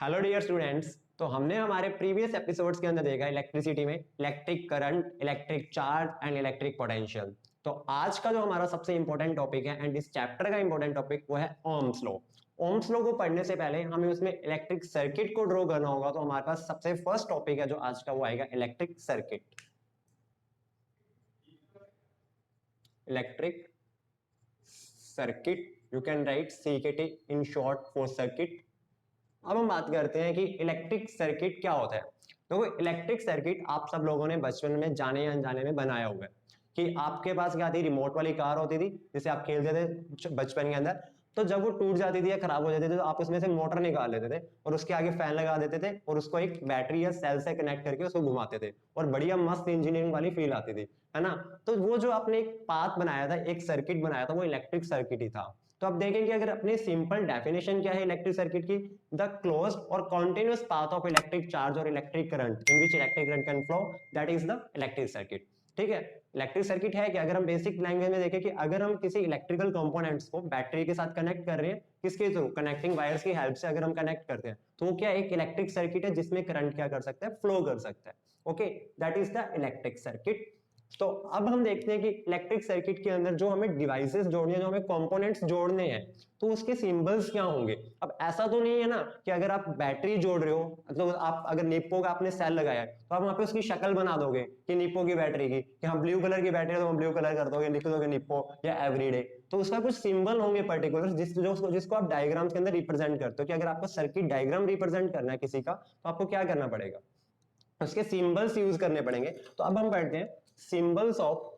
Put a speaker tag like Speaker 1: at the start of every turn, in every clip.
Speaker 1: Hello dear students. तो हमने हमारे प्रीवियस एपिसोड्स के अंदर देखा इलेक्ट्रिसिटी में electric current, electric charge and electric potential. तो आज का जो हमारा सबसे इंपॉर्टेंट टॉपिक है एंड इस चैप्टर का इंपॉर्टेंट टॉपिक वो है ओम्स लॉ। ओम्स लॉ को पढ़ने से पहले हमें उसमें इलेक्ट्रिक सर्किट को ड्रॉ करना होगा। तो हमारे पास सबसे फर्स्ट टॉपिक है जो आज का वो आएगा electric circuit. Electric circuit you can write CKT in short for circuit. अब हम बात करते हैं कि इलेक्ट्रिक सर्किट क्या होता है। तो इलेक्ट्रिक सर्किट आप सब लोगों ने बचपन में जाने या अनजाने में बनाया हुआ है कि आपके पास क्या थी, रिमोट वाली कार होती थी जिसे आप खेलते थे बचपन के अंदर। तो जब वो टूट जाती थी या खराब हो जाती थी तो आप उसमें से मोटर निकाल लेते थे और उसके आगे फैन लगा देते थे और उसको एक बैटरी या सेल से कनेक्ट करके उसको घुमाते थे और बढ़िया मस्त इंजीनियरिंग वाली फील आती थी, है ना। तो वो जो आपने एक पाथ बनाया था, एक सर्किट बनाया था, वो इलेक्ट्रिक सर्किट ही था। तो आप देखेंगे अगर अपनी सिंपल डेफिनेशन क्या है इलेक्ट्रिक सर्किट की, द क्लोज्ड और continuous path of electric charge और electric current in which electric current can flow, that is the electric circuit. ठीक है। इलेक्ट्रिक सर्किट है कि अगर हम बेसिक लैंग्वेज में देखें कि अगर हम किसी इलेक्ट्रिकल कंपोनेंट्स को बैटरी के साथ कनेक्ट कर रहे हैं, किसके थ्रू, कनेक्टिंग वायर्स की हेल्प से अगर हम कनेक्ट करते हैं, तो वो क्या एक इलेक्ट्रिक सर्किट है जिसमें करंट क्या कर सकता है, फ्लो कर सकता है। Okay, that is the electric circuit. तो अब हम देखते हैं कि इलेक्ट्रिक सर्किट के अंदर जो हमें डिवाइसेस जोड़ने हैं, जो हमें कंपोनेंट्स जोड़ने हैं, तो उसके सिंबल्स क्या होंगे। अब ऐसा तो नहीं है ना कि अगर आप बैटरी जोड़ रहे हो, मतलब आप अगर निप्पो का आपने सेल लगाया है तो आप वहां पे उसकी शक्ल बना दोगे कि निप्पो की बैटरी की, कि हाँ ब्लू कलर की बैटरी है तो हम ब्लू कलर कर दोगे, लिख दोगे निप्पो या एवरीडे। तो उसका कुछ सिंबल होंगे पर्टिकुलर जिसको आप डायग्राम्स के अंदर रिप्रेजेंट करते हो। कि अगर आपको सर्किट डायग्राम रिप्रेजेंट करना है किसी का, तो आपको क्या करना पड़ेगा, उसके सिंबल्स यूज करने पड़ेंगे। तो अब हम पढ़ते हैं symbols of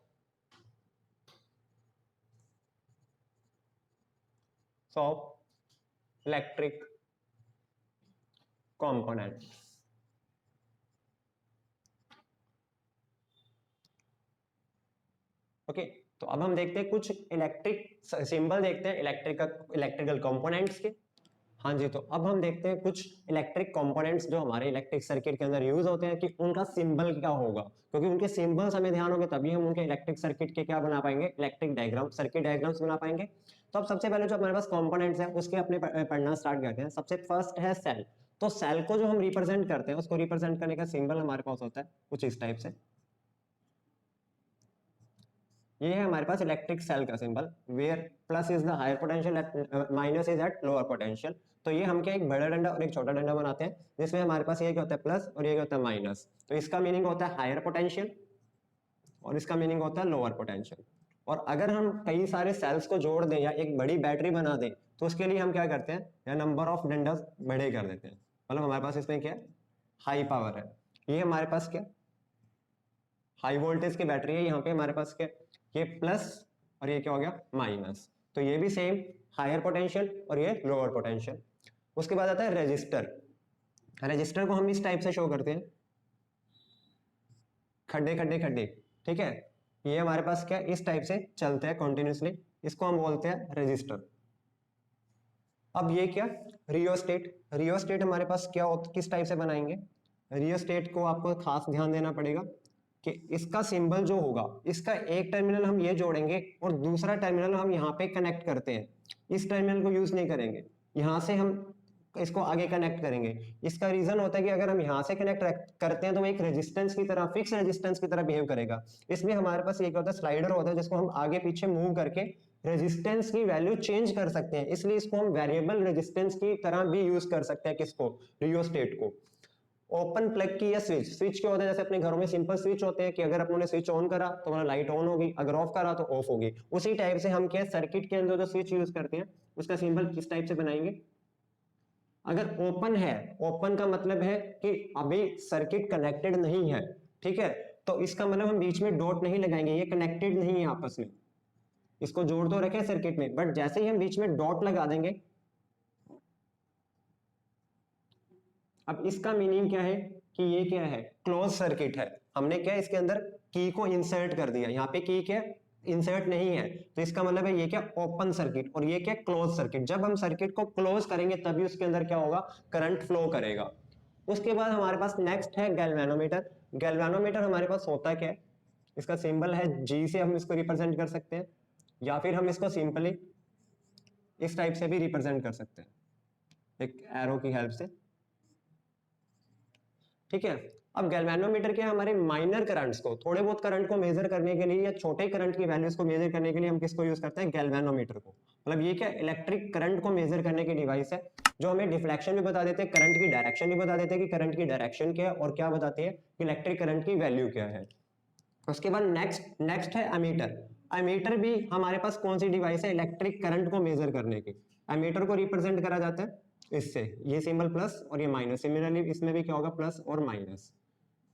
Speaker 1: electric component. Okay, तो अब हम देखते हैं कुछ इलेक्ट्रिक सिंबल, देखते हैं इलेक्ट्रिकल कंपोनेंट्स के। हाँ जी, तो अब हम देखते हैं कुछ इलेक्ट्रिक कंपोनेंट्स जो हमारे इलेक्ट्रिक सर्किट के अंदर यूज होते हैं कि उनका सिंबल क्या होगा, क्योंकि उनके सिंबल्स हमें ध्यान होंगे तभी हम उनके इलेक्ट्रिक सर्किट के क्या बना पाएंगे, इलेक्ट्रिक डायग्राम, सर्किट डायग्राम्स बना पाएंगे। तो अब सबसे पहले जो हमारे पास कंपोनेंट्स हैं उसके अपने पढ़ना स्टार्ट करते हैं। सबसे फर्स्ट है सेल। तो सेल को जो हम रिप्रेजेंट करते हैं, उसको रिप्रेजेंट करने का सिंबल हमारे पास होता है कुछ इस टाइप से। ये है हमारे पास इलेक्ट्रिक सेल का symbol, where plus is the higher potential, minus is at lower potential. तो ये हम क्या एक बड़ा डंडा और एक छोटा डंडा बनाते हैं जिसमें हमारे पास ये क्या होता है प्लस और ये क्या होता है माइनस। तो इसका मीनिंग होता है हायर पोटेंशियल और इसका मीनिंग होता है लोअर पोटेंशियल। और अगर हम कई सारे सेल्स को जोड़ दें या एक बड़ी बैटरी बना दें तो उसके लिए हम क्या करते हैं, या नंबर ऑफ डंडास बड़े कर देते हैं। मतलब हमारे पास इसमें क्या है, हाई पावर है। ये हमारे पास क्या, हाई वोल्टेज की बैटरी है। यहाँ पे हमारे पास क्या, ये प्लस और ये क्या हो गया माइनस। तो ये भी सेम हायर पोटेंशियल और ये लोअर पोटेंशियल। उसके बाद आता है रेजिस्टर। रेजिस्टर को हम इस टाइप से शो करते हैं, खड्डे खड्डे खड्डे। ठीक है, ये हमारे पास क्या इस टाइप से चलते हैं कंटिन्यूसली, इसको हम बोलते हैं रेजिस्टर। अब ये क्या, रियोस्टेट। रियोस्टेट हमारे पास क्या होता, किस टाइप से बनाएंगे, रियोस्टेट को आपको खास ध्यान देना पड़ेगा कि इसका सिंबल जो होगा, इसका एक टर्मिनल हम ये जोड़ेंगे और दूसरा टर्मिनल हम यहाँ पे कनेक्ट करते हैं। इस टर्मिनल को यूज नहीं करेंगे, यहाँ से हम इसको आगे कनेक्ट करेंगे। इसका रीजन होता है कि अगर हम यहाँ से कनेक्ट करते हैं तो वो एक रेजिस्टेंस की तरह, फिक्स रेजिस्टेंस की तरह बिहेव करेगा। इसमें हमारे पास एक होता है स्लाइडर होता है जिसको हम आगे पीछे मूव करके रेजिस्टेंस की वैल्यू चेंज कर सकते हैं। इसलिए इसको हम वेरिएबल रेजिस्टेंस की तरह भी यूज कर सकते हैं। किसको, रियोस्टेट को। ओपन प्लग की या स्विच, स्विच क्या होता है, जैसे अपने घरों में सिंपल स्विच होते हैं कि अगर अपने स्विच ऑन करा तो हमारा लाइट ऑन होगी, अगर ऑफ करा तो ऑफ होगी। उसी टाइप से हम क्या सर्किट के अंदर जो स्विच यूज करते हैं उसका सिंबल किस टाइप से बनाएंगे। अगर ओपन है, ओपन का मतलब है कि अभी सर्किट कनेक्टेड नहीं है। ठीक है, तो इसका मतलब हम बीच में डॉट नहीं लगाएंगे, ये कनेक्टेड नहीं है आपस में, इसको जोड़ तो रखे सर्किट में, बट जैसे ही हम बीच में डॉट लगा देंगे। अब इसका मीनिंग क्या है कि ये क्या है, क्लोज सर्किट है। हमने क्या इसके अंदर की को इंसर्ट कर दिया, यहाँ पे की क्या इंसर्ट नहीं है, तो इसका मतलब है ये क्या ओपन सर्किट और ये क्या क्लोज सर्किट। जब हम सर्किट को क्लोज करेंगे तभी उसके अंदर क्या होगा, करंट फ्लो करेगा। उसके बाद हमारे पास नेक्स्ट है गैल्वेनोमीटर। गैल्वेनोमीटर हमारे पास होता क्या है, इसका सिंबल है जी से हम इसको रिप्रेजेंट कर सकते हैं, या फिर हम इसको सिंपली इस टाइप से भी रिप्रेजेंट कर सकते हैं, एक एरो की हेल्प से। ठीक है। अब गैल्वेनोमीटर के हमारे माइनर करंट्स को, थोड़े बहुत करंट को मेजर करने के लिए या छोटे करंट की वैल्यूज को मेजर करने के लिए हम किसको यूज करते हैं, गैल्वेनोमीटर को। मतलब ये क्या, इलेक्ट्रिक करंट को मेजर करने की डिवाइस है जो हमें डिफ्लेक्शन भी बता देते हैं, करंट की डायरेक्शन भी बता देते हैं कि करंट की डायरेक्शन क्या है, और क्या बताती है इलेक्ट्रिक करंट की वैल्यू क्या है। उसके बाद नेक्स्ट है एमीटर। एमीटर भी हमारे पास कौन सी डिवाइस है, इलेक्ट्रिक करंट को मेजर करने की। एमीटर को रिप्रेजेंट करा जाता है इससे, ये सिंबल प्लस और ये माइनस। सिमिलरली इसमें भी क्या होगा, प्लस और माइनस।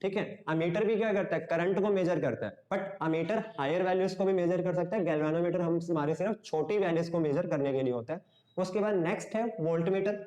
Speaker 1: ठीक है। अमीटर भी क्या करता है, करंट को मेजर करता है, बट अमीटर हायर वैल्यूज को भी मेजर कर सकता है। गैल्वेनोमीटर हम हमारे सिर्फ छोटी वैल्यूज को मेजर करने के लिए होता है। उसके बाद नेक्स्ट है वोल्टमीटर।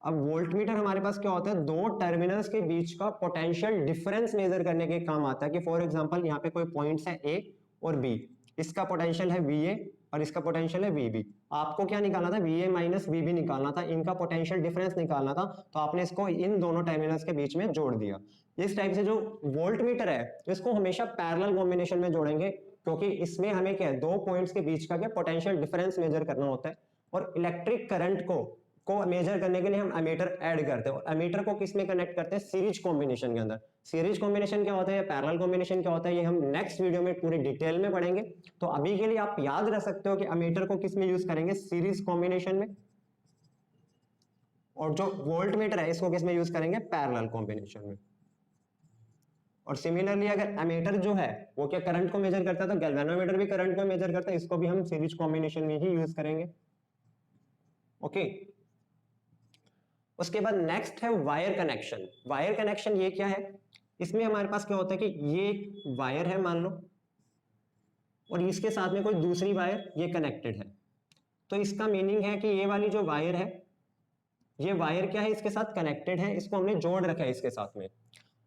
Speaker 1: अब वोल्टमीटर हमारे पास क्या होता है, दो टर्मिनल्स के बीच का पोटेंशियल डिफरेंस मेजर करने के काम आता है। कि फॉर एग्जांपल यहाँ पे कोई पॉइंट्स है ए और बी, इसका पोटेंशियल है वी ए और इसका पोटेंशियल है वी बी। आपको क्या निकालना था, V A minus V B निकालना था, इनका पोटेंशियल डिफरेंस निकालना था, तो आपने इसको इन दोनों टर्मिनल्स के बीच में जोड़ दिया। इस टाइप से जो वोल्टमीटर है इसको हमेशा पैरेलल कॉम्बिनेशन में जोड़ेंगे, क्योंकि इसमें हमें क्या है, दो पॉइंट्स के बीच का क्या पोटेंशियल डिफरेंस मेजर करना होता है। और इलेक्ट्रिक करंट को मेजर करने के लिए हम एमीटर ऐड करते हैं, और एमीटर को किस में कनेक्ट करते हैं, सीरीज कॉम्बिनेशन के अंदर। सीरीज कॉम्बिनेशन क्या होता है, पैरेलल कॉम्बिनेशन क्या होता है, ये हम नेक्स्ट वीडियो में पूरी डिटेल में पढ़ेंगे। तो अभी के लिए आप याद रख सकते हो कि एमीटर को किस में यूज करेंगे, सीरीज कॉम्बिनेशन में, और जो वोल्टमीटर है इसको किस में यूज करेंगे, पैरेलल कॉम्बिनेशन में। और सिमिलरली अगर एमीटर जो है वो क्या करंट को मेजर करता है, तो गैल्वेनोमीटर भी करंट को मेजर करता है, इसको भी हम सीरीज कॉम्बिनेशन में ही यूज करेंगे। ओके। उसके बाद नेक्स्ट है वायर कनेक्शन। वायर कनेक्शन ये क्या है, इसमें हमारे पास क्या होता है कि ये वायर है मान लो, और इसके साथ में कोई दूसरी वायर ये कनेक्टेड है। तो इसका मीनिंग है कि ये वाली जो वायर है, ये वायर क्या है, इसके साथ कनेक्टेड है, इसको हमने जोड़ रखा है इसके साथ में।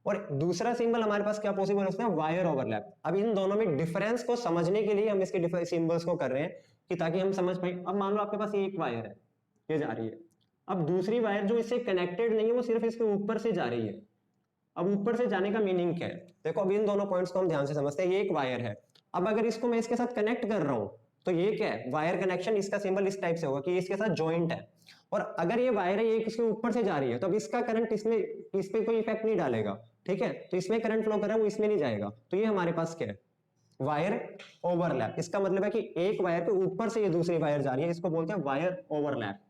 Speaker 1: और दूसरा सिंबल हमारे पास क्या पॉसिबल हो सकता है, वायर ओवरलैप। अब इन दोनों में डिफरेंस को समझने के लिए हम इसके सिंबल्स को कर रहे हैं, कि ताकि हम समझ पाए। अब मान लो आपके पास एक वायर है, ये जा रही है, अब दूसरी वायर जो इससे कनेक्टेड नहीं है वो सिर्फ इसके ऊपर से जा रही है। अब ऊपर से जाने का मीनिंग क्या है, देखो अब इन दोनों पॉइंट्स को हम ध्यान से समझते हैं। ये एक वायर है, अब अगर इसको मैं इसके साथ कनेक्ट कर रहा हूं तो ये क्या है, वायर कनेक्शन। इसका सिंबल इस टाइप से होगा कि इसके साथ जॉइंट है, और अगर ये वायर है ये इसके ऊपर से जा रही है, तो अब इसका करंट इस पे कोई इफेक्ट नहीं डालेगा। ठीक है, तो इसमें करंट फ्लो कर रहा है वो इसमें नहीं जाएगा। तो ये हमारे पास क्या है, वायर ओवरलैप। इसका मतलब है कि एक वायर के ऊपर से ये दूसरी वायर जा रही है, इसको बोलते हैं वायर ओवरलैप।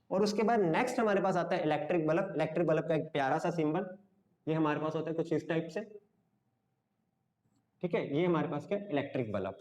Speaker 1: और उसके बाद नेक्स्ट हमारे पास आता है इलेक्ट्रिक बल्ब। इलेक्ट्रिक बल्ब का एक प्यारा सा सिंबल ये हमारे पास होता है कुछ इस टाइप से। ठीक है, ये हमारे पास क्या, इलेक्ट्रिक बल्ब।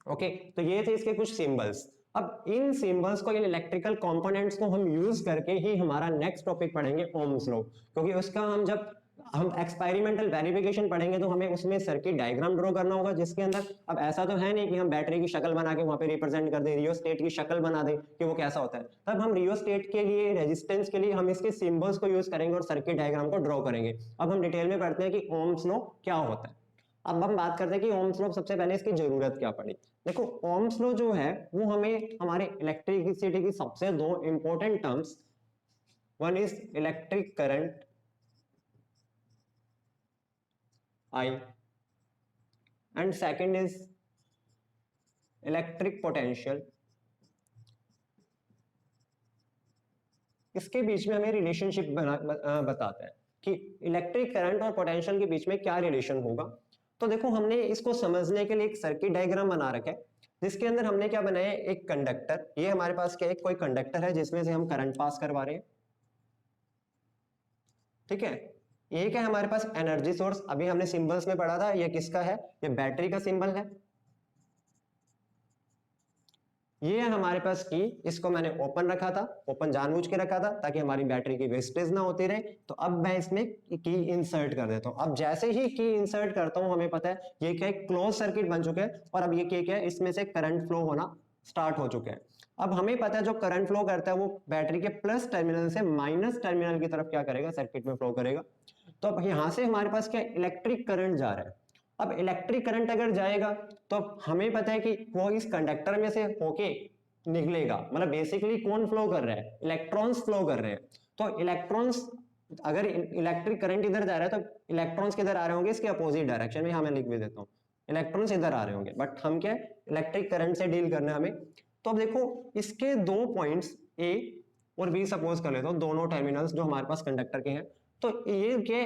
Speaker 1: ओके, तो ये थे इसके कुछ सिंबल्स। अब इन सिंबल्स को, इन इलेक्ट्रिकल कंपोनेंट्स को हम यूज करके ही हमारा नेक्स्ट टॉपिक पढ़ेंगे ओम्स लॉ, क्योंकि उसका जब हम एक्सपेरिमेंटल वेरिफिकेशन पढ़ेंगे तो हमें उसमें सर्किट डायग्राम ड्रॉ करना होगा, जिसके अंदर अब ऐसा तो है नहीं कि हम बैटरी की शक्ल बना के वहां पे रिप्रेजेंट कर दें, रियोस्टेट की शक्ल बना दें कि वो कैसा होता है। तब हम रियोस्टेट के लिए, रेजिस्टेंस के लिए हम इसके सिंबल्स को यूज करेंगे और सर्किट डायग्राम को ड्रॉ करेंगे। अब हम डिटेल में पढ़ते हैं कि ओम्स लॉ क्या होता है। अब हम बात करते हैं कि ओम्स लॉ, सबसे पहले इसकी जरूरत क्या पड़ी। देखो ओम्स लॉ जो है वो हमें हमारे इलेक्ट्रिसिटी की सबसे दो important terms, one is electric current I and second is electric potential, इसके बीच में हमें रिलेशनशिप बताता है कि इलेक्ट्रिक करंट और पोटेंशियल के बीच में क्या रिलेशन होगा। तो देखो हमने इसको समझने के लिए एक सर्किट डायग्राम बना रखा है, जिसके अंदर हमने क्या बनाया है, एक कंडक्टर। ये हमारे पास क्या है, कोई कंडक्टर है जिसमें से हम करंट पास करवा रहे हैं। ठीक है, एक है हमारे पास एनर्जी सोर्स, अभी हमने सिंबल्स में पढ़ा था, ये किसका है, ये बैटरी का सिंबल है। ये है हमारे पास की, इसको मैंने ओपन रखा था, ओपन जानबूझ के रखा था ताकि हमारी बैटरी की वेस्टेज ना होती रहे। तो अब मैं इसमें की इंसर्ट कर देता हूँ। अब जैसे ही की इंसर्ट करता हूँ, हमें पता है ये क्या है, क्लोज सर्किट बन चुके हैं, और अब ये क्या है, इसमें से करंट फ्लो होना स्टार्ट हो चुके हैं। अब हमें पता है जो करंट फ्लो करता है वो बैटरी के प्लस टर्मिनल से माइनस टर्मिनल की तरफ क्या करेगा, सर्किट में फ्लो करेगा। तो अब यहां से हमारे पास क्या, इलेक्ट्रिक करंट जा रहा है। अब इलेक्ट्रिक करंट अगर जाएगा तो हमें पता है कि वो इस कंडक्टर में से होके निकलेगा। मतलब बेसिकली कौन फ्लो कर रहा है, इलेक्ट्रॉन्स फ्लो कर रहे हैं। तो इलेक्ट्रॉन्स, अगर इलेक्ट्रिक करंट इधर जा रहा है तो इलेक्ट्रॉन्स किधर आ रहे होंगे, इसके अपोजिट डायरेक्शन में। हमें लिख भी देता हूँ, इलेक्ट्रॉन्स इधर आ रहे होंगे, बट हम क्या इलेक्ट्रिक करंट से डील करना है हमें। तो अब देखो इसके दो पॉइंट्स ए और V सपोज कर लेता हूँ, दोनों टर्मिनल्स जो हमारे पास कंडक्टर के हैं, तो ये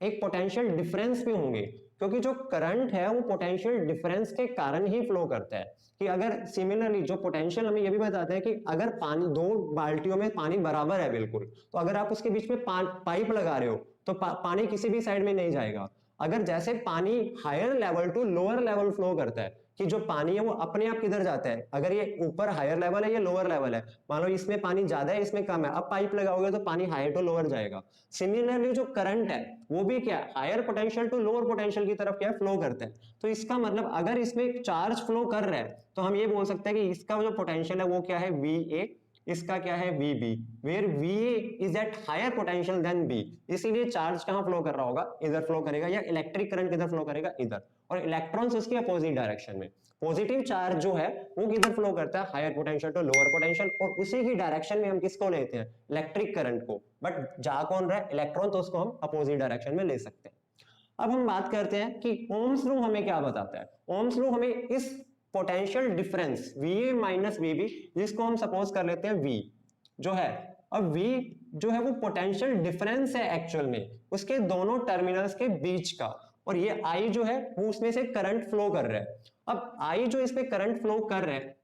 Speaker 1: एक पोटेंशियल डिफरेंस भी होंगे, क्योंकि जो करंट है वो पोटेंशियल डिफरेंस के कारण ही फ्लो करता है। कि अगर सिमिलरली जो पोटेंशियल हमें ये भी बताते हैं कि अगर पानी, दो बाल्टियों में पानी बराबर है बिल्कुल, तो अगर आप उसके बीच में पाइप लगा रहे हो तो पानी किसी भी साइड में नहीं जाएगा। अगर जैसे पानी higher level to lower level flow करता है, कि जो पानी है वो अपने आप किधर जाता है, अगर ये ऊपर हायर लेवल है, ये लोअर लेवल है, मान लो इसमें पानी ज्यादा है इसमें कम है, अब पाइप लगाओगे तो पानी हायर टू लोअर जाएगा। सिमिलरली जो करंट है वो भी क्या, higher potential to lower potential की तरफ क्या फ्लो करता है। तो इसका मतलब अगर इसमें चार्ज फ्लो कर रहा है तो हम ये बोल सकते हैं कि इसका जो पोटेंशियल है वो क्या है, VA, इसका क्या है, VB, where VA is at higher potential then B, इसीलिए चार्ज कहां फ्लो कर रहा होगा, इधर फ्लो करेगा, या इलेक्ट्रिक करंट किधर फ्लो करेगा, इधर, और इलेक्ट्रॉन्स उसकी अपोजिट डायरेक्शन में। पॉजिटिव चार्ज जो है वो किधर फ्लो करता है, higher potential to lower potential, और उसी की डायरेक्शन में हम किसको लेते हैं, इलेक्ट्रिक करंट को, बट जा कौन रहा है, इलेक्ट्रॉन, तो उसको हम अपोजिट डायरेक्शन में ले सकते हैं। अब हम बात करते हैं कि ओम्स लॉ हमें क्या बताता है। ओम्स लॉ हमें इस potential difference VA minus VB, जिसको हम सपोज कर लेते हैं V जो है, अब V जो है वो पोटेंशियल डिफरेंस है एक्चुअल में उसके दोनों टर्मिनल्स के बीच का, और ये I जो है वो उसमें से करंट फ्लो कर रहा है। अब I जो इसमें करंट फ्लो कर रहा है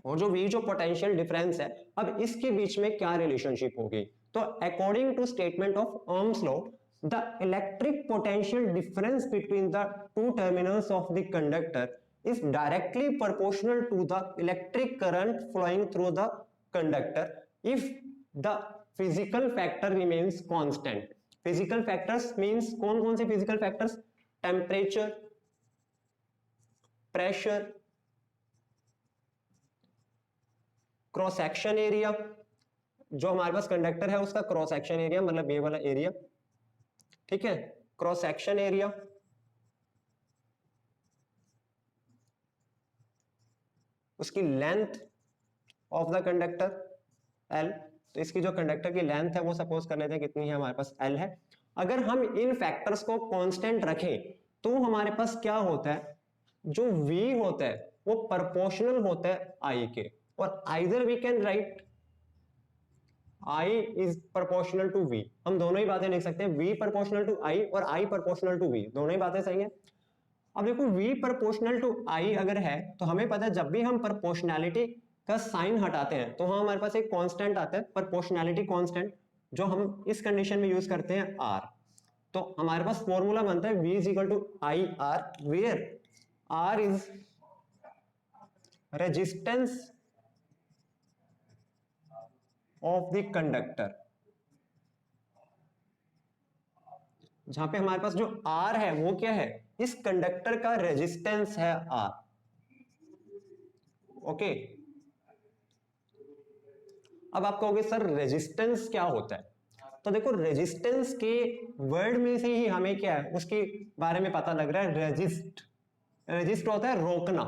Speaker 1: और जो V जो पोटेंशियल डिफरेंस है, अब इसके बीच में क्या रिलेशनशिप होगी, तो according to statement of Ohm's law, the electric potential difference between the two terminals of the conductor is directly proportional to the electric current flowing through the conductor if the physical factor remains constant. Physical factors means कौन कौन से physical factors, temperature, pressure, cross section area, जो हमारे पास conductor है उसका cross section area मतलब ये वाला एरिया, ठीक है, क्रॉस सेक्शन एरिया, उसकी length of the conductor L, तो इसकी जो कंडक्टर की लेंथ है वो सपोज कर लेते हैं कितनी है, हमारे पास L है। अगर हम इन फैक्टर्स को कांस्टेंट रखें तो हमारे पास क्या होता है, जो V होता है वो प्रोपोर्शनल होता है I के, और either we can write I is proportional to V, हम दोनों ही बातें लिख सकते हैं, V प्रोपोर्शनल टू I और I प्रोपोर्शनल टू V, दोनों ही बातें सही है। अब देखो V प्रोपोर्शनल टू I अगर है तो हमें पता है जब भी हम प्रोपोर्शनैलिटी का साइन हटाते हैं तो हाँ हमारे पास एक कांस्टेंट आता है, प्रोपोर्शनैलिटी कांस्टेंट, जो हम इस कंडीशन में यूज करते हैं R। तो हमारे पास फॉर्मूला बनता है V is equal to IR, where R is resistance of the conductor, जहां पे हमारे पास जो R है वो क्या है, इस कंडक्टर का रेजिस्टेंस है R। ओके, अब आप कहोगे सर रेजिस्टेंस क्या होता है, तो देखो रेजिस्टेंस के वर्ड में से ही हमें क्या है उसके बारे में पता लग रहा है, रेजिस्ट, रेजिस्ट होता है रोकना।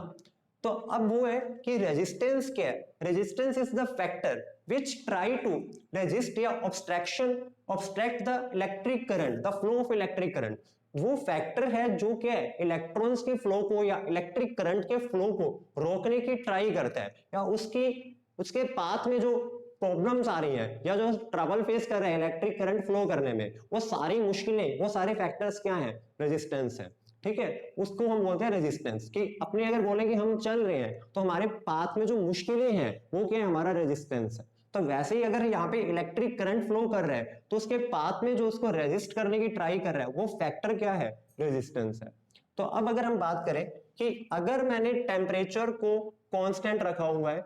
Speaker 1: तो अब वो है कि रेजिस्टेंस क्या है, resistance is the factor which try to resist या obstruct the electric current, the flow of electric current, वो फैक्टर है जो क्या है इलेक्ट्रॉन्स के फ्लो को या इलेक्ट्रिक करंट के फ्लो को रोकने की ट्राई करता है, या उसके पाथ में जो प्रॉब्लम्स आ रही हैं या जो ट्रबल फेस कर रहे हैं इलेक्ट्रिक करंट फ्लो करने में, वो सारी मुश्किलें, वो सारे फैक्टर्स क्या हैं, रेजिस्टेंस है। ठीक है, उसको हम बोलते हैं रेजिस्टेंस, कि अपने अगर बोले कि हम चल रहे हैं तो हमारे पाथ में जो मुश्किलें हैं वो क्या है, हमारा रेजिस्टेंस है। तो वैसे ही अगर यहाँ पे इलेक्ट्रिक करंट फ्लो कर रहा है तो उसके पाथ में जो उसको रेजिस्ट करने की ट्राई कर रहा है वो फैक्टर क्या है, रेजिस्टेंस है। तो अब अगर हम बात करें कि अगर मैंने टेम्परेचर को कांस्टेंट रखा हुआ है,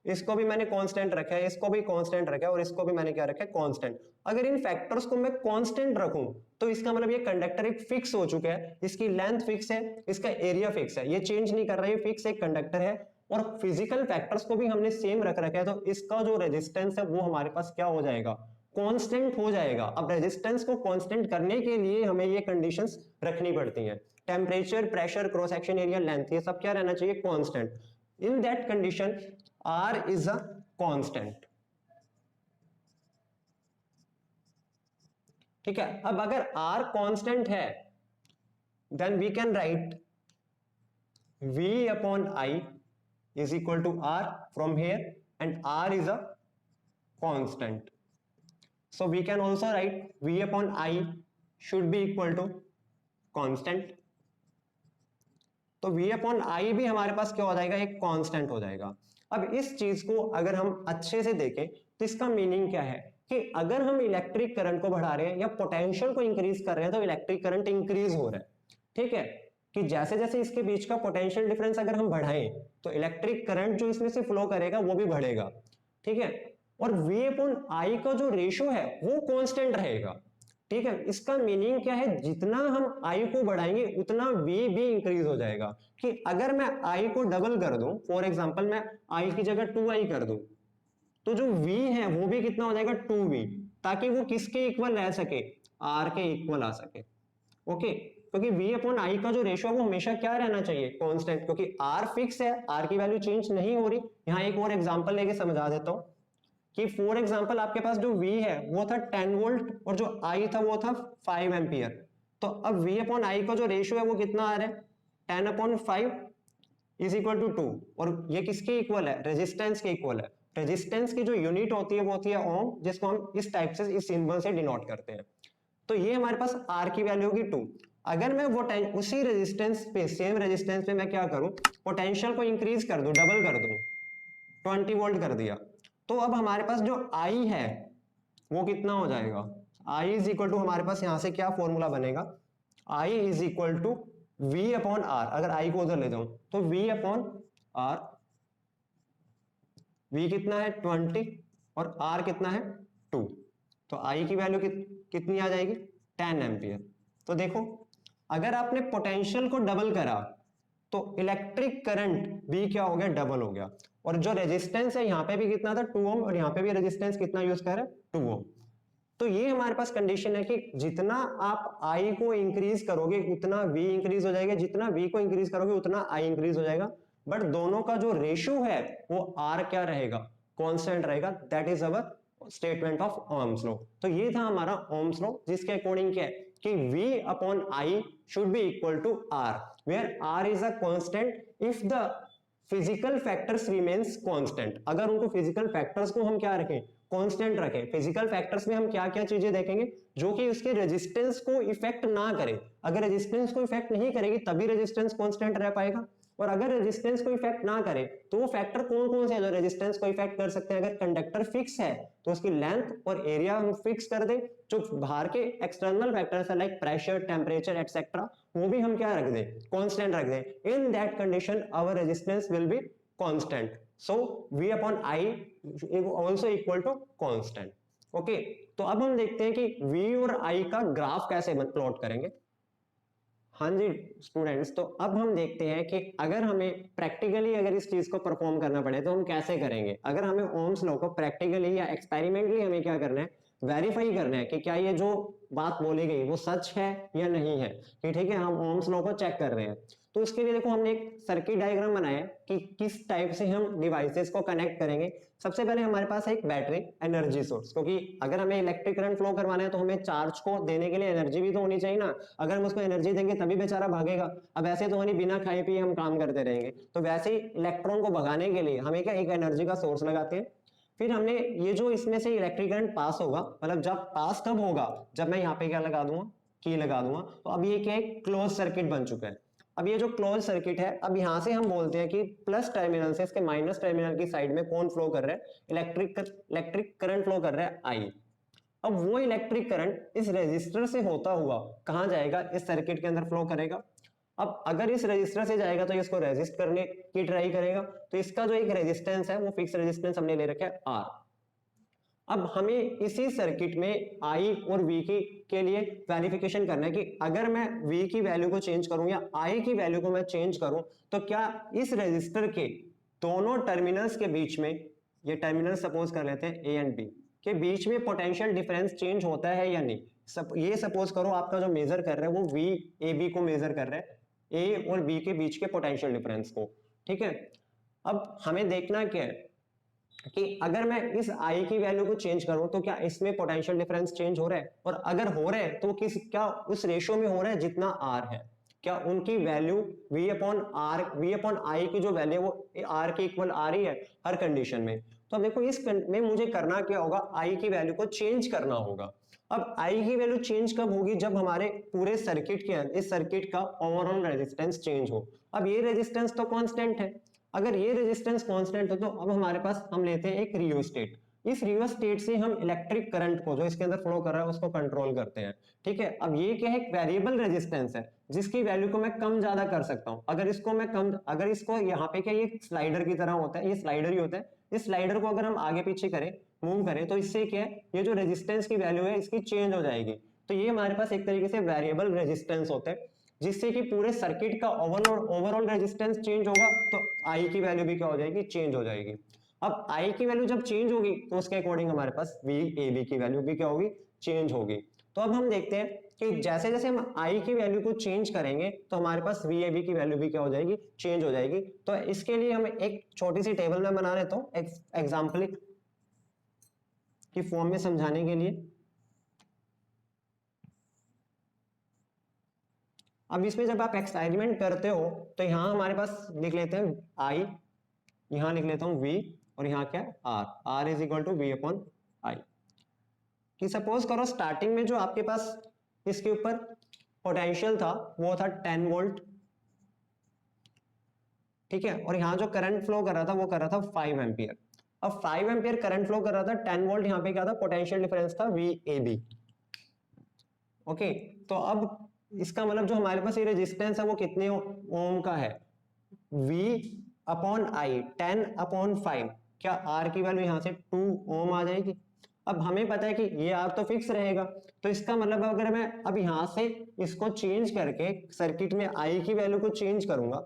Speaker 1: इसको भी मैंने कांस्टेंट रखा है, इसको भी कांस्टेंट रखा है, और इसको भी मैंने क्या रखा है, कांस्टेंट। अगर इन फैक्टर्स को मैं कांस्टेंट रखूं तो इसका मतलब ये कंडक्टर एक फिक्स हो चुका है, इसकी लेंथ फिक्स है, इसका एरिया फिक्स है, ये चेंज नहीं कर रहा है, ये फिक्स एक कंडक्टर है, और फिजिकल फैक्टर्स को भी हमने सेम रख रखा है, तो इसका जो रेजिस्टेंस है वो हमारे पास क्या हो जाएगा, कांस्टेंट हो जाएगा। अब रेजिस्टेंस को कांस्टेंट करने के लिए हमें ये कंडीशंस रखनी पड़ती हैं, temperature, pressure, cross section area, length, ये सब क्या रहना चाहिए, constant. In that condition R is a constant। ठीक है, अब अगर R कांस्टेंट है then we can write V upon I is equal to R from here, and R is a constant. So we can also write V upon I should be equal to constant. तो V upon I भी हमारे पास क्या हो जाएगा, एक constant हो जाएगा. अब इस चीज को अगर हम अच्छे से देखें तो इसका मीनिंग क्या है कि अगर हम इलेक्ट्रिक करंट को बढ़ा रहे हैं या पोटेंशियल को इंक्रीज कर रहे हैं तो इलेक्ट्रिक करंट इंक्रीज हो रहा है. ठीक है, कि जैसे जैसे इसके बीच का पोटेंशियल डिफरेंस अगर हम बढ़ाएं तो इलेक्ट्रिक करंट जो इसमें से फ्लो करेगा वो भी बढ़ेगा. ठीक है, और V अपॉन I का जो रेशियो है वो कांस्टेंट रहेगा. ठीक है, इसका मीनिंग क्या है, जितना हम I को बढ़ाएंगे उतना V भी इंक्रीज हो जाएगा. कि अगर मैं I को डबल कर दूं, फॉर एग्जांपल मैं I की जगह 2I कर दूं, तो जो V है वो भी कितना हो जाएगा, 2V, ताकि वो किसके इक्वल रह सके, R के इक्वल आ सके. ओके, क्योंकि V अपॉन I का जो रेशियो है वो हमेशा क्या रहना चाहिए, कांस्टेंट, क्योंकि R फिक्स है, R की वैल्यू चेंज नहीं हो रही. यहाँ एक और एग्जांपल लेके समझा देता हूँ कि फॉर एग्जांपल आपके पास जो V है वो था 10 वोल्ट और जो I था वो था 5 एम्पियर. तो अब V अपॉन I का जो रेशियो है वो कितना आ रहा है, 10 अपॉन 5 इज इक्वल टू 2. और ये किसके इक्वल है, रेजिस्टेंस के इक्वल है. रेजिस्टेंस की जो यूनिट होती है वो होती है ओम, जिसको हम इस टाइप से, इस सिंबल से डिनोट करते हैं. तो ये हमारे पास R की वैल्यू होगी 2. अगर मैं वो उसी रेजिस्टेंस पे, सेम रेजिस्टेंस पे मैं क्या करूं, पोटेंशियल को इंक्रीज कर दूं, डबल कर दूं, 20 वोल्ट कर दिया, तो अब हमारे पास जो I है वो कितना हो जाएगा, I इज इक्वल टू, हमारे पास यहां से क्या फॉर्मूला बनेगा, I is equal to V upon R. अगर I को उधर ले जाऊं तो V अपॉन R, V कितना है 20 और R कितना है 2, तो I की वैल्यू कितनी आ जाएगी, 10 एम्पियर. तो देखो, अगर आपने पोटेंशियल को डबल करा तो इलेक्ट्रिक करंट भी क्या हो गया, डबल हो गया. और जो रेजिस्टेंस है यहाँ पे भी कितना था, 2 ओम, और यहाँ पे भी रेजिस्टेंस कितना यूज कर रहे हैं, 2 ओम. तो ये हमारे पास कंडीशन है कि जितना आप I को इंक्रीज करोगे उतना V इंक्रीज हो जाएगा, जितना V को इंक्रीज करोगे उतना I इंक्रीज हो जाएगा. बट दोनों का जो रेशियो है वो R क्या रहेगा, कांस्टेंट रहेगा. That is our statement of Ohm's law. तो ये था हमारा ओम्स लॉ, जिसके अकॉर्डिंग क्या है कि V upon I should be equal to R, where R is a constant if the physical factors remains constant. अगर उनको फिजिकल फैक्टर्स को हम क्या रखें, कांस्टेंट रखें. फिजिकल फैक्टर्स में हम क्या क्या चीजें देखेंगे, जो कि उसके रेजिस्टेंस को इफेक्ट ना करे. अगर रेजिस्टेंस को इफेक्ट नहीं करेगी तभी रेजिस्टेंस कांस्टेंट रह पाएगा. और अगर रेजिस्टेंस को इफेक्ट ना करे तो वो फैक्टर कौन कौन से हैं जो रेजिस्टेंस को इफेक्ट कर सकते हैं. अगर कंडक्टर फिक्स है तो उसकी लेंथ और एरिया हम फिक्स कर दें. जो बाहर के एक्सटर्नल फैक्टर्स है लाइक प्रेशर, टेम्परेचर एक्सेट्रा, वो भी हम क्या रख दें, कांस्टेंट रख दें. In that condition our resistance will be constant. So V upon I also equal to constant. Okay, तो अब हम देखते हैं कि V और I का ग्राफ कैसे प्लॉट करेंगे. हाँ जी स्टूडेंट्स, तो अब हम देखते हैं कि अगर हमें प्रैक्टिकली अगर इस चीज को परफॉर्म करना पड़े तो हम कैसे करेंगे. अगर हमें ओम्स लॉ को प्रैक्टिकली या एक्सपेरिमेंटली हमें क्या करना है, वेरीफाई करना है कि क्या ये जो बात बोली गई वो सच है या नहीं है. कि ठीक है, हम ओम्स लॉ को चेक कर रहे हैं. तो उसके लिए देखो हमने एक सर्किट डायग्राम बनाया है कि किस टाइप से हम डिवाइसेस को कनेक्ट करेंगे. सबसे पहले हमारे पास है एक बैटरी एनर्जी सोर्स, क्योंकि अगर हमें इलेक्ट्रिक करंट फ्लो करवाना है तो हमें चार्ज को देने के लिए एनर्जी भी तो होनी चाहिए ना. अगर हम उसको एनर्जी देंगे तभी बेचारा भागेगा. अब ऐसे तो नहीं बिना खाए पिए हम काम करते रहेंगे. तो वैसे ही इलेक्ट्रॉन को भगाने के लिए हमें क्या, एक एनर्जी का सोर्स लगाते हैं. फिर हमने ये जो इसमें से इलेक्ट्रिक करंट पास होगा, मतलब जब पास कब होगा, जब मैं यहाँ पे क्या लगा दूंगा, की लगा दूंगा. तो अब ये क्या है, क्लोज सर्किट बन चुका है. अब ये जो क्लोज सर्किट है, अब यहां से हम बोलते हैं कि प्लस टर्मिनल से इसके माइनस टर्मिनल की साइड में कौन फ्लो कर रहा है, इलेक्ट्रिक करंट फ्लो कर रहा है I. अब वो इलेक्ट्रिक करंट इस रेजिस्टर से होता हुआ कहां जाएगा, इस सर्किट के अंदर फ्लो करेगा. अब अगर इस रेजिस्टर से जाएगा तो इसको रेजिस्ट करने की ट्राई करेगा. तो इसका जो एक रेजिस्टेंस है वो फिक्स रेजिस्टेंस हमने ले रखा है R. अब हमें इसी सर्किट में I और V के लिए वेरिफिकेशन करना है कि अगर मैं V की वैल्यू को चेंज करूं या I की वैल्यू को मैं चेंज करूं तो क्या इस रेजिस्टर के दोनों टर्मिनल्स के बीच में, ये टर्मिनल सपोज कर लेते हैं A एंड B के बीच में पोटेंशियल डिफरेंस चेंज होता है या नहीं. ये सपोज करो आपका जो मेजर कर रहा है वो V AB को मेजर कर रहा है, A और B के बीच के पोटेंशियल डिफरेंस को. ठीक है, अब हमें देखना क्या है कि अगर मैं इस I की वैल्यू को चेंज करूं तो क्या इसमें पोटेंशियल डिफरेंस चेंज हो रहा है, और अगर हो रहा है तो क्या उस रेशियो में हो रहा है जितना R है. क्या उनकी वैल्यू V अपॉन I की जो वैल्यू है वो R के इक्वल आ रही है हर कंडीशन में. तो अब देखो इस में मुझे करना क्या होगा, आई की वैल्यू को चेंज करना होगा। अब आई की वैल्यू चेंज कब होगी, जब हमारे पूरे सर्किट के अंदर इस सर्किट का ओवरऑल रेजिस्टेंस चेंज हो। अब ये रेजिस्टेंस तो कांस्टेंट है, अगर ये रेजिस्टेंस कांस्टेंट हो तो अब हमारे पास हम लेते हैं एक रियोस्टेट। इस रियोस्टेट से हम इलेक्ट्रिक करंट को जो इसके अंदर फ्लो कर रहा है उसको कंट्रोल करते हैं। ठीक है, अब ये क्या है, एक वेरिएबल रेजिस्टेंस है जिसकी वैल्यू को मैं कम ज्यादा कर सकता हूं। अगर इसको मैं कम, अगर इसको यहाँ पे क्या, ये स्लाइडर की तरह होता है, ये स्लाइडर ही होता है, इस स्लाइडर को अगर हम आगे पीछे करें, मूव करें, तो इससे क्या है, ये जो रेजिस्टेंस की वैल्यू है इसकी चेंज हो जाएगी। तो ये हमारे पास एक तरीके से वेरिएबल रेजिस्टेंस होते हैं, जिससे कि पूरे सर्किट का ओवरऑल रेजिस्टेंस चेंज होगा, तो आई की वैल्यू भी क्या हो जाएगी, चेंज हो जाएगी। अब आई की वैल्यू जब चेंज होगी तो उसके अकॉर्डिंग हमारे पास वी ए बी की वैल्यू भी क्या होगी, चेंज होगी। तो अब हम देखते हैं कि जैसे जैसे हम आई की वैल्यू को चेंज करेंगे तो हमारे पास वी ए बी की वैल्यू भी क्या हो जाएगी, चेंज हो जाएगी। तो इसके लिए हम एक छोटी सी टेबल में बना लेता हूँ एग्जाम्पल की फॉर्म में समझाने के लिए। अब इसमें जब आप एक्सपेरिमेंट करते हो तो यहाँ हमारे पास लिख लेते हैं आई, यहाँ लिख लेता हूँ वी, और यहाँ क्या है R, R is equal to V upon I. कि सपोज करो स्टार्टिंग में जो आपके पास इसके ऊपर पोटेंशियल था वो था 10 वोल्ट, ठीक है, और यहाँ जो करंट फ्लो कर रहा था वो कर रहा था 5 एम्पियर। अब 5 एम्पियर करंट फ्लो कर रहा था, 10 वोल्ट यहाँ पे क्या था, पोटेंशियल डिफरेंस था वी ए बी। ओके, तो अब इसका मतलब जो हमारे पास ये रेजिस्टेंस है वो कितने ओम का है, V अपॉन आई, 10 अपॉन 5, क्या R की वैल्यू यहाँ से 2 ओम आ जाएगी। अब हमें पता है कि ये R तो फिक्स रहेगा, तो इसका मतलब अगर मैं अब यहाँ से इसको चेंज करके सर्किट में I की वैल्यू को चेंज करूंगा,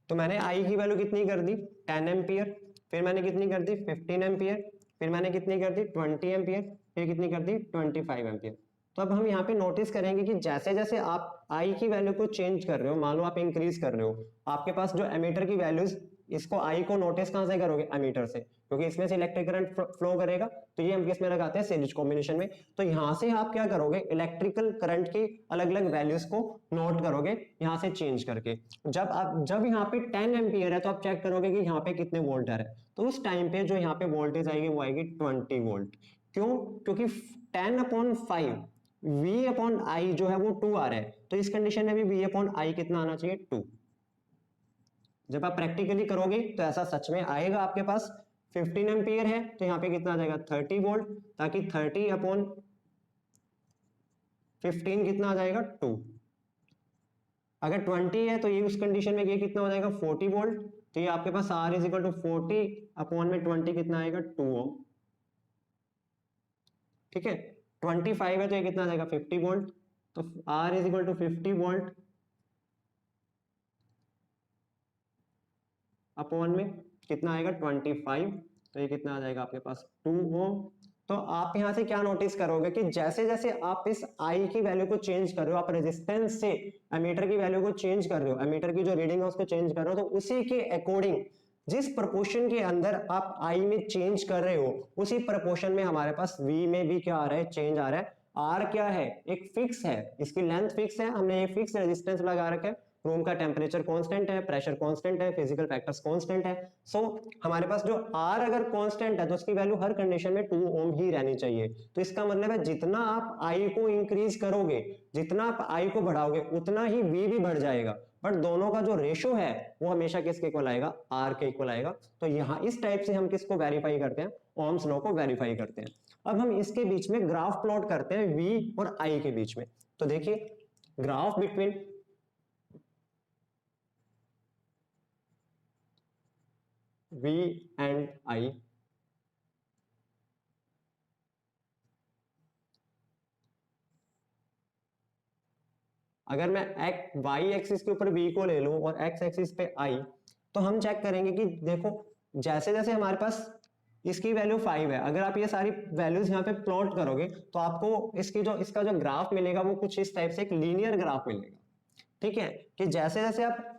Speaker 1: तो मैंने I की वैल्यू कितनी कर दी 10 एम्पियर, फिर मैंने कितनी कर दी 15 एम्पियर, फिर मैंने कितनी कर दी 20 एम्पियर, फिर कितनी कर दी 25 एम्पियर। तो अब हम यहाँ पे नोटिस करेंगे कि जैसे जैसे आप आई की वैल्यू को चेंज कर रहे हो, मान लो आप इंक्रीज कर रहे हो, आपके पास जो एमीटर की वैल्यूज, इसको आई को नोटिस कहां से करोगे, एमीटर से, क्योंकि इसमें से इलेक्ट्रिक करंट फ्लो करेगा, तो ये हम किस में लगाते हैं, सीरीज कॉम्बिनेशन में। तो यहाँ से आप क्या करोगे, इलेक्ट्रिकल करंट की अलग अलग वैल्यूज को नोट करोगे यहाँ से चेंज करके। जब यहाँ पे 10 एम्पियर है तो आप चेक करोगे कि यहाँ पे कितने वोल्ट है, तो उस टाइम पे जो यहाँ पे वोल्टेज आएगी वो आएगी 20 वोल्ट। क्यों, क्योंकि 10 अपॉन 5 V अपॉन आई जो है वो 2 आ रहा है, तो इस कंडीशन में भी V अपॉन आई कितना आना चाहिए, 2। जब आप प्रैक्टिकली करोगे तो ऐसा सच में आएगा, आपके पास 15 एम्पियर है तो यहाँ पे कितना आ जाएगा 30 वोल्ट, ताकि 30 अपॉन 15 कितना आ जाएगा 2। अगर 20 है तो ये उस कंडीशन में ये कितना हो जाएगा 40 वोल्ट, तो ये आपके पास R is equal to 40 upon में 20 कितना आएगा 2 ओम। ठीक है, 25 है तो ये कितना आ जाएगा 50 वोल्ट, तो R is equal to 50 volt upon में कितना आएगा 25, तो ये कितना आ जाएगा आपके पास 2 ओम। तो आप यहां से क्या नोटिस करोगे कि जैसे जैसे आप इस आई की वैल्यू को चेंज कर रहे हो, आप रेजिस्टेंस से एमीटर की वैल्यू को चेंज कर रहे हो, एमीटर की जो रीडिंग है उसको चेंज कर रहे हो, तो उसी के अकॉर्डिंग जिस प्रोपोर्शन के अंदर आप आई में चेंज कर रहे हो, उसी प्रोपोर्शन में हमारे पास वी में भी क्या आ रहा है, चेंज आ रहा है। आर क्या है, एक फिक्स है, इसकी लेंथ फिक्स है, हमने ये फिक्स रेजिस्टेंस लगा रखा है, रूम का टेम्परेचर कांस्टेंट है, प्रेशर कांस्टेंट है, फिजिकल फैक्टर्स कांस्टेंट है। सो हमारे पास जो R अगर कांस्टेंट है तो उसकी वैल्यू हर कंडीशन में 2 ओम ही रहनी चाहिए। तो इसका मतलब है जितना आप I को इंक्रीज करोगे, जितना आप I को बढ़ाओगे, उतना ही V भी बढ़ जाएगा, बट दोनों का जो रेशो है वो हमेशा किसके इक्वल आएगा, R के इक्वल आएगा। तो यहाँ इस टाइप से हम किसको वेरीफाई करते हैं, ओम्स लॉ को वेरीफाई करते हैं। अब हम इसके बीच में ग्राफ प्लॉट करते हैं V और I के बीच में। तो देखिए graph between V and I, अगर मैं y एक्सिस के ऊपर V को ले लूं और x एक्सिस पे I, तो हम चेक करेंगे कि देखो जैसे जैसे हमारे पास इसकी वैल्यू 5 है, अगर आप ये सारी वैल्यूज यहाँ पे प्लॉट करोगे तो आपको इसका जो ग्राफ मिलेगा वो कुछ इस टाइप से एक लीनियर ग्राफ मिलेगा। ठीक है, कि जैसे जैसे आप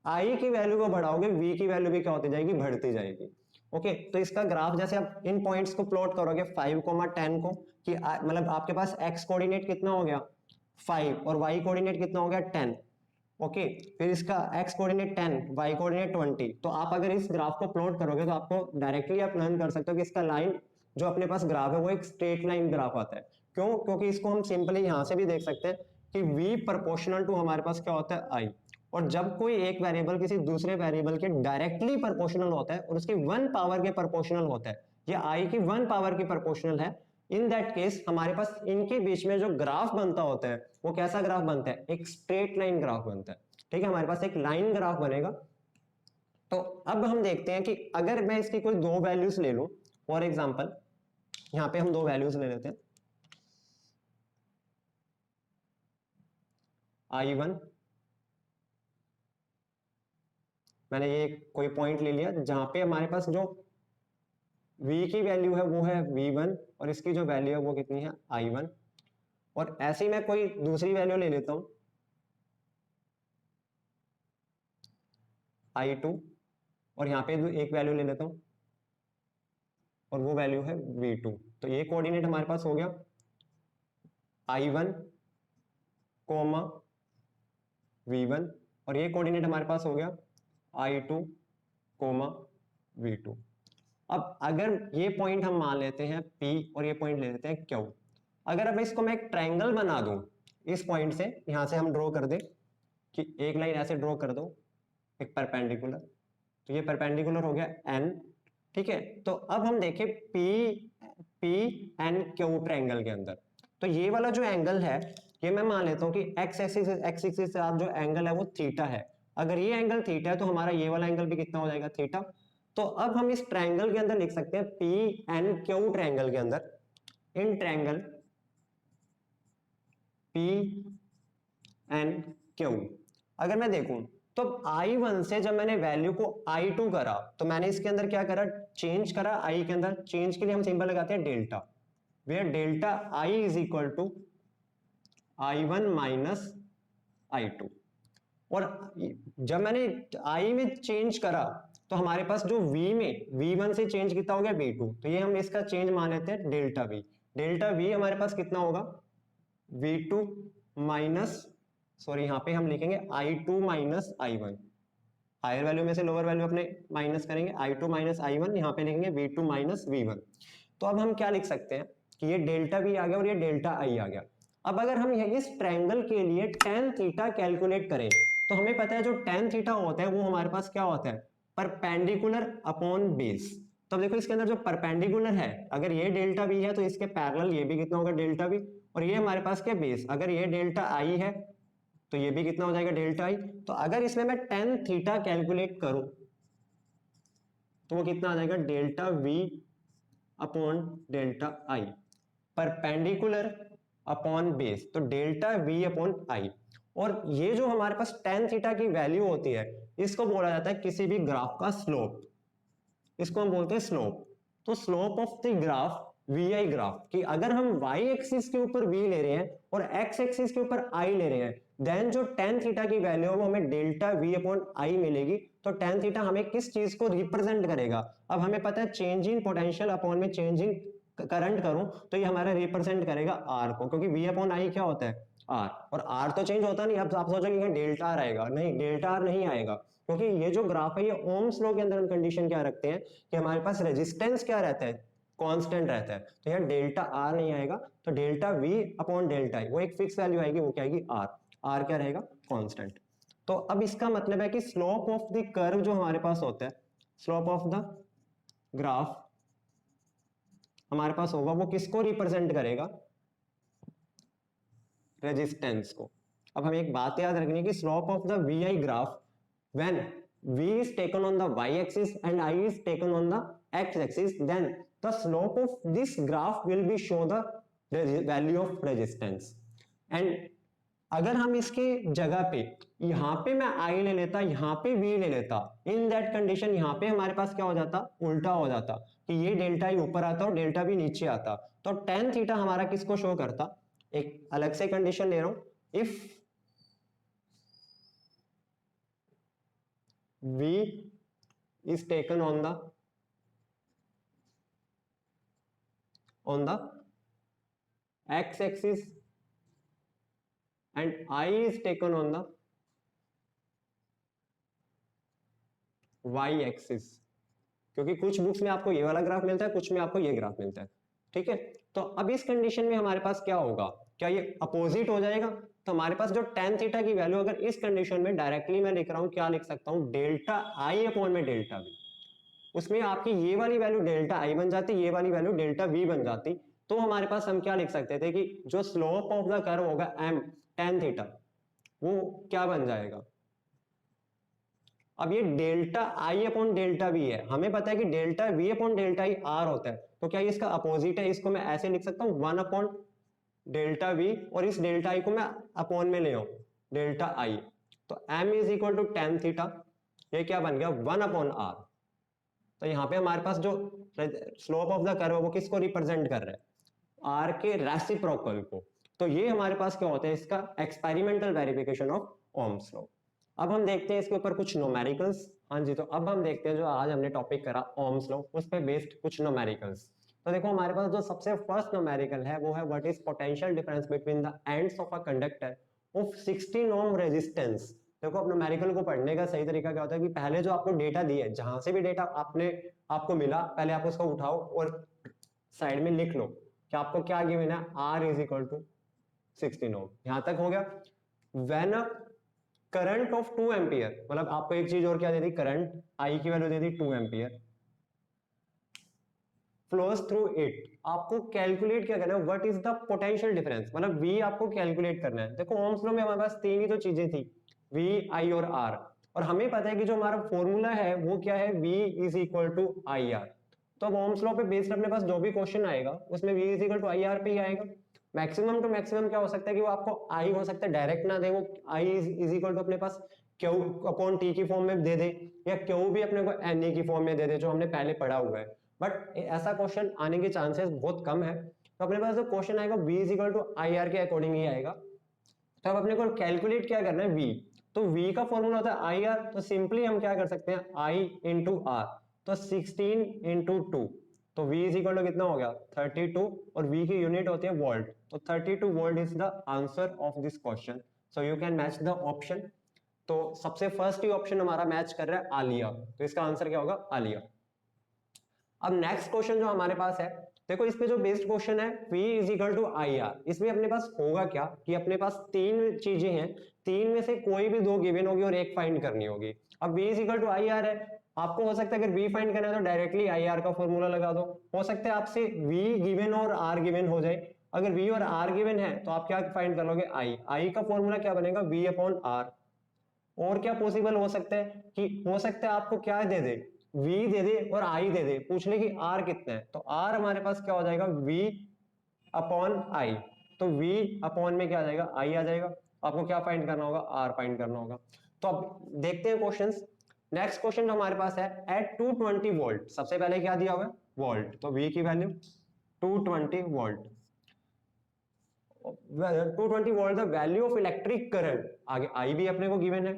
Speaker 1: I की वैल्यू को बढ़ाओगे V की वैल्यू भी क्या होती जाएगी, बढ़ती जाएगी। ओके, तो इसका ग्राफ जैसे आप इन पॉइंट्स को प्लॉट करोगे 5,10 को, कि मतलब आपके पास x कोऑर्डिनेट कितना हो गया 5 और y कोऑर्डिनेट कितना हो गया 10, ओके, फिर इसका x कोऑर्डिनेट 10, y कोऑर्डिनेट 20। तो आप अगर इस ग्राफ को प्लॉट करोगे तो आपको डायरेक्टली आप लर्न कर सकते हो कि इसका लाइन जो अपने पास ग्राफ है वो एक स्ट्रेट लाइन ग्राफ आता है। क्यों? क्योंकि इसको हम सिंपली यहाँ से भी देख सकते हैं कि v प्रोपोर्शनल टू हमारे पास क्या होता है i। और जब कोई एक वेरिएबल किसी दूसरे वेरिएबल के डायरेक्टली प्रोपोर्शनल होता है और उसकी 1 पावर के प्रोपोर्शनल होता है, या i की 1 पावर की प्रोपोर्शनल है, इन दैट केस हमारे पास इनके बीच में जो ग्राफ बनता होता है वो कैसा ग्राफ बनता है? एक स्ट्रेट लाइन ग्राफ बनता है। ठीक है, हमारे पास एक लाइन ग्राफ बनेगा। तो अब हम देखते हैं कि अगर मैं इसकी कोई दो वैल्यूज ले लूं, फॉर एग्जांपल यहाँ पे हम दो वैल्यूज ले लेते हैं, i1, मैंने ये कोई पॉइंट ले लिया जहां पे हमारे पास जो v की वैल्यू है वो है v1 और इसकी जो वैल्यू है वो कितनी है? i1। और ऐसे ही मैं कोई दूसरी वैल्यू ले लेता हूं, i2, और यहाँ पे एक वैल्यू ले लेता हूं और वो वैल्यू है v2। तो ये कोऑर्डिनेट हमारे पास हो गया i1 कोमा v1, और ये कोऑर्डिनेट हमारे पास हो गया i2 कोमा v2। अब अगर ये पॉइंट हम मान लेते हैं P और ये पॉइंट ले लेते हैं Q, अगर अब इसको मैं एक ट्रायंगल बना दूं इस पॉइंट से, यहां से हम ड्रॉ कर दे कि एक लाइन ऐसे ड्रॉ कर दो, एक परपेंडिकुलर, तो ये परपेंडिकुलर हो गया n। ठीक है, तो अब हम देखें P N Q ट्रायंगल के अंदर, तो ये वाला जो एंगल है ये मैं मान लेता हूँ कि x एक्सिस से आप जो एंगल है वो थीटा है। अगर ये एंगल थीटा है तो हमारा ये वाला एंगल भी कितना हो जाएगा? थीटा। तो अब हम इस ट्रायंगल के अंदर लिख सकते हैं पी एन क्यू ट्रायंगल के अंदर, in triangle P N Q अगर मैं देखूं तो I1 से जब मैंने वैल्यू को I2 करा तो मैंने इसके अंदर क्या करा? चेंज करा I के अंदर। चेंज के लिए हम सिंबल लगाते हैं delta, where delta I is equal to I1 minus I2। और जब मैंने I में चेंज करा तो हमारे पास जो V में V1 से चेंज कितना हो गया? V2। तो ये हम इसका चेंज मान लेते हैं डेल्टा V। डेल्टा V हमारे पास कितना होगा? V2 माइनस, सॉरी यहाँ पे हम लिखेंगे I2 minus I1, higher value में से लोअर वैल्यू अपने माइनस करेंगे, I2 माइनस I1, यहाँ पे लिखेंगे V2 माइनस V1। तो अब हम क्या लिख सकते हैं कि ये डेल्टा V आ गया और ये डेल्टा I आ गया। अब अगर हम इस ट्रायंगल के लिए tan थीटा कैलकुलेट करें तो हमें पता है जो tan थीटा होता है वो हमारे पास क्या होता है? Perpendicular upon base. तो अब देखो इसके अंदर जो परपेंडिकुलर है, अगर ये डेल्टा V है तो इसके पैरेलल ये भी कितना होगा? Delta V। और ये हमारे पास क्या? बेस। अगर ये डेल्टा I है तो ये भी कितना हो जाएगा? Delta I। तो अगर इसमें मैं tan थीटा कैलकुलेट करूं तो वो कितना आ जाएगा? Delta V upon delta I, perpendicular upon base, तो डेल्टा V अपॉन I। और ये जो हमारे पास tan थीटा की वैल्यू होती है इसको बोला जाता है किसी भी ग्राफ का स्लोप, इसको हम बोलते हैं स्लोप। तो slope of the graph VI graph, कि अगर हम y एक्सिस के ऊपर v ले रहे हैं और x एक्सिस के ऊपर I ले रहे हैं, देन जो tan थीटा की वैल्यू है वो हमें डेल्टा V अपॉन I मिलेगी। तो tan थीटा हमें किस चीज को रिप्रेजेंट करेगा? अब हमें पता है चेंज इन पोटेंशियल अपॉन में चेंज इन करंट करूं तो ये हमारा रिप्रेजेंट करेगा R को, क्योंकि V अपॉन I क्या होता है? R, और R तो चेंज होता नहीं। अब आप सोचोगे यहाँ डेल्टा R आएगा, नहीं, डेल्टा R नहीं आएगा, क्योंकि ये जो ग्राफ है ये ओम्स लॉ के अंदर हम कंडीशन क्या रखते हैं कि हमारे पास रेजिस्टेंस क्या रहता है? कांस्टेंट रहता है। तो यहाँ डेल्टा आर नहीं आएगा, तो डेल्टा वी अपॉन डेल्टा आई वो एक फिक्स वैल्यू आएगी, वो क्या आएगी? आर। आर क्या रहेगा? कांस्टेंट। तो अब इसका मतलब है कि स्लोप ऑफ द कर्व जो हमारे पास होता है, स्लोप ऑफ द ग्राफ हमारे पास होगा, वो किसको रिप्रेजेंट करेगा? रेजिस्टेंस को। अब हमें एक बात याद रखनी है कि slope of the V I graph when v is taken on the y axis and I is taken on the x axis, then the slope of this graph will be show the value of resistance। and अगर हम इसके जगह पे यहाँ पे मैं I ले लेता, यहाँ पे V ले लेता, इन दैट कंडीशन यहाँ पे हमारे पास क्या हो जाता? उल्टा हो जाता कि ये डेल्टा I ऊपर आता और डेल्टा V नीचे आता। तो tan थीटा हमारा किसको शो करता? एक अलग से कंडीशन ले रहा हूं, if V is taken on the x axis and I is taken on the Y axis, क्योंकि कुछ बुक्स में आपको ये वाला ग्राफ मिलता है, कुछ में आपको ये ग्राफ मिलता है, ठीक है। तो अब इस कंडीशन में हमारे पास क्या होगा, क्या ये अपोजिट हो जाएगा? तो हमारे पास जो tan थीटा की वैल्यू अगर इस कंडीशन में डायरेक्टली मैं लिख रहा हूं, क्या लिख सकता हूं, डेल्टा आई अपॉन में डेल्टा वी, उसमें आपकी ये वाली वैल्यू डेल्टा आई बन जाती, ये वाली वैल्यू डेल्टा वी बन जाती। तो हमारे पास हम क्या लिख सकते थे कि जो स्लोप ऑफ द कर्व होगा एम tan थीटा, वो क्या बन जाएगा, अब ये delta I upon delta we है, हमें पता है कि delta we upon delta I R होता है, तो क्या ये इसका अपोजिट है? इसको मैं ऐसे लिख सकता हूँ 1 अपॉन डेल्टा वी, और इस डेल्टा आई को मैं अपॉन में ले आऊं डेल्टा आई, तो m is equal to tan theta, ये क्या बन गया 1 अपॉन आर। तो यहाँ पे हमारे पास जो स्लोप ऑफ द कर्व है वो किसको रिप्रेजेंट कर रहा है, आर के रेसिप्रोकल को। तो ये हमारे पास क्या होता है, इसका experimental verification of Ohm's law. अब हम देखते हैं इसके ऊपर कुछ न्यूमेरिकल्स। हाँ जी, तो अब हम देखते हैं जो आज हमने टॉपिक करा ओम्स लॉ, उस पे बेस्ड कुछ न्यूमेरिकल्स। तो देखो हमारे पास जो सबसे फर्स्ट न्यूमेरिकल है वो है what is potential difference between the ends of a conductor of 16 ohm resistance. देखो अब न्यूमेरिकल को पढ़ने का सही तरीका क्या होता है कि पहले जो आपको डेटा दिए, जहां से भी डेटा आपको मिला, पहले आप उसको उठाओ और साइड में लिख लो कि आपको क्या गिवन है, R इज इक्वल टू 16 ओम। यहां तक हो गया। When a current of 2 ampere, मतलब आपको एक चीज और क्या दे दी, करंट I की value they the 2 ampere, flows through it, आपको कैलकुलेट क्या करना है, what is the potential difference, मतलब V आपको कैलकुलेट करना है। देखो ओम्स लॉ में हमारे पास तीन ही तो चीजें थी, V, I और R, और हमें पता है कि जो हमारा फॉर्मूला है वो क्या है, V is equal to I R. तो अब ओम्स लॉ पे बेस्ड अपने पास जो भी क्वेश्चन आएगा उसमें V is equal to I R पे ही आएगा। मैक्सिमम टू मैक्सिमम क्या हो सकता है कि वो आपको I हो सकता है डायरेक्ट ना दे, वो I इज इक्वल टू अपने पास Q अपॉन T की फॉर्म में दे दे, या Q भी अपने को NE की फॉर्म में दे दे, जो हमने पहले पढ़ा हुआ है। बट ऐसा क्वेश्चन आने के चांसेस बहुत कम है। तो अपने पास जो क्वेश्चन आएगा V is equal to I R के अकॉर्डिंग ही आएगा। तो अब अपने को कैलकुलेट क्या करना है, V, तो V का फॉर्मूला होता है आई आर, तो सिंपली हम क्या कर सकते हैं, I इंटू आर, तो 16 इंटू 2, तो V इज इक्वल टू कितना हो गया 32, और V की यूनिट होती है वोल्ट, तो 32 volt is the answer of this question. So you can match the option. तो सबसे फर्स्ट ही ऑप्शन हमारा मैच कर रहा है आलिया, तो इसका आंसर क्या होगा, आलिया। अब नेक्स्ट क्वेश्चन जो हमारे पास है, देखो इस पे जो बेस्ड क्वेश्चन है V is equal to I R, इसमें अपने पास होगा क्या कि अपने पास तीन चीजें हैं, तीन में से कोई भी दो गिवन होगी और एक फाइंड करनी होगी। अब V is equal to I R है, आपको हो सकता है अगर V फाइंड करना है तो डायरेक्टली आई आर का फॉर्मूला लगा दो, हो सकता है आपसे V गिवन और R गिवन हो जाए। अगर V और R गिवन है तो आप क्या फाइंड कर लोगे, I का फॉर्मूला क्या बनेगा, V अपॉन R। और क्या पॉसिबल हो सकता है कि हो सकता है आपको क्या दे दे, V दे दे और I दे दे, पूछ ले कि R कितना है, तो R हमारे पास क्या हो जाएगा, V अपॉन I, तो V अपॉन में क्या आ जाएगा, I आ जाएगा। आपको क्या फाइंड करना होगा, R फाइंड करना होगा। तो अब देखते हैं क्वेश्चंस। नेक्स्ट क्वेश्चन जो हमारे पास है, एट 220 वोल्ट, सबसे पहले क्या दिया हुआ है, वोल्ट, तो V की value 220 volt, 220 volt the value of electric current, आगे I भी अपने को गिवन है,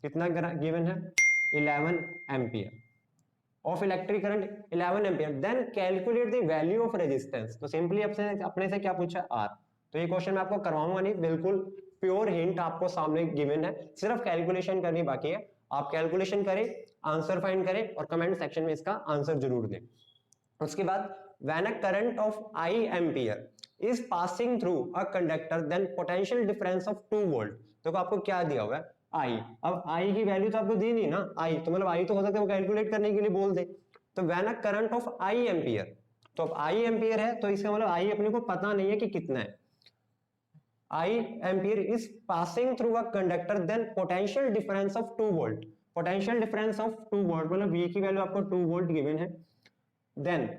Speaker 1: कितना गिवन है, 11 ampere of electric current 11 ampere, then calculate the value of resistance. तो सिंपली अपने से क्या पूछा, R। तो ये क्वेश्चन मैं आपको करवाऊंगा नहीं, बिल्कुल प्योर हिंट आपको सामने गिवन है, सिर्फ कैलकुलेशन करनी बाकी है। आप कैलकुलेशन करें, आंसर फाइंड करें और कमेंट सेक्शन में इसका आंसर जरूर दें। उसके बाद when a current of I ampere is passing through a conductor then potential difference of 2 volt, देखो आपको क्या दिया हुआ है, I, अब I की वैल्यू तो आपको दी नहीं ना, I तो मतलब I तो हो सकता है वो कैलकुलेट करने के लिए बोल दे। तो when a current of I ampere, तो अब I एम्पियर है तो इसका मतलब I अपने को पता नहीं है कि कितना है, I ampere is passing through a conductor then potential difference of 2 volt, potential difference of 2 volt मतलब V की वैल्यू आपको 2 volt गिवन है, then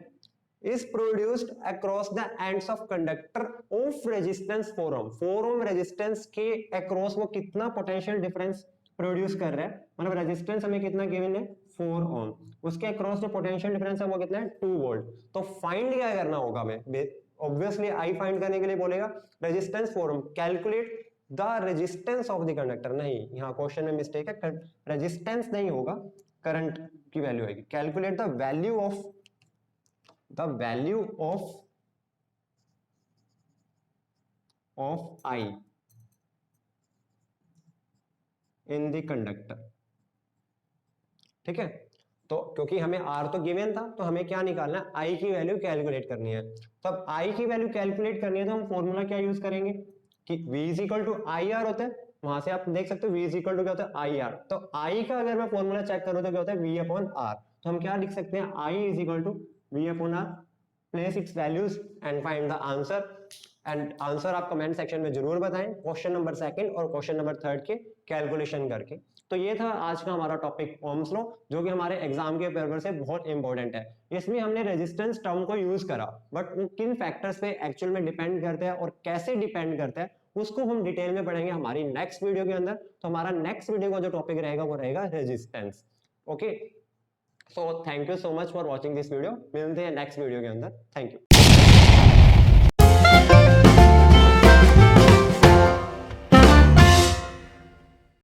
Speaker 1: is produced across the ends of conductor of resistance 4 ohm, 4 ohm resistance के across वो कितना potential difference produce कर रहा है, मतलब रेजिस्टेंस हमें कितना गिवन है 4 ओम, उसके अक्रॉस जो पोटेंशियल डिफरेंस है वो कितना है 2 वोल्ट। तो फाइंड क्या करना होगा हमें, ऑब्वियसली आई फाइंड करने के लिए बोलेगा resistance 4 ohm, calculate the resistance of the conductor, नहीं यहाँ क्वेश्चन में मिस्टेक है, रेजिस्टेंस नहीं होगा, करंट की वैल्यू आएगी, calculate the value of I in the conductor, ठीक है। तो क्योंकि हमें R तो गिवन था, तो हमें क्या निकालना है, I की वैल्यू कैलकुलेट करनी है। तो अब I की वैल्यू कैलकुलेट करनी है तो हम फॉर्मूला क्या यूज करेंगे कि V is equal to I R होता है, वहां से आप देख सकते हो V इज इक्वल टू क्या होता है आई आर। तो I का अगर मैं फॉर्मूला चेक करूं तो क्या होता है V अपॉन आर। तो हम क्या लिख सकते हैं, I is equal to V upon R, place its values and find the answer. And answer आप कमेंट सेक्शन में जरूर बताएं, क्वेश्चन नंबर 2 और क्वेश्चन नंबर 3 के कैलकुलेशन करके। तो ये था आज का हमारा टॉपिक ओम्स लॉ, जो कि हमारे एग्जाम के पेपर से बहुत इंपॉर्टेंट है। इसमें हमने रेजिस्टेंस टर्म को यूज करा, बट वो किन फैक्टर्स पे एक्चुअल में डिपेंड करते हैं और कैसे डिपेंड करता है उसको हम डिटेल में पढ़ेंगे हमारी नेक्स्ट वीडियो के अंदर। तो हमारा नेक्स्ट वीडियो का जो टॉपिक रहेगा वो रहेगा resistance. Okay, so thank you so much for watching this video. मिलते हैं नेक्स्ट वीडियो के अंदर। Thank you.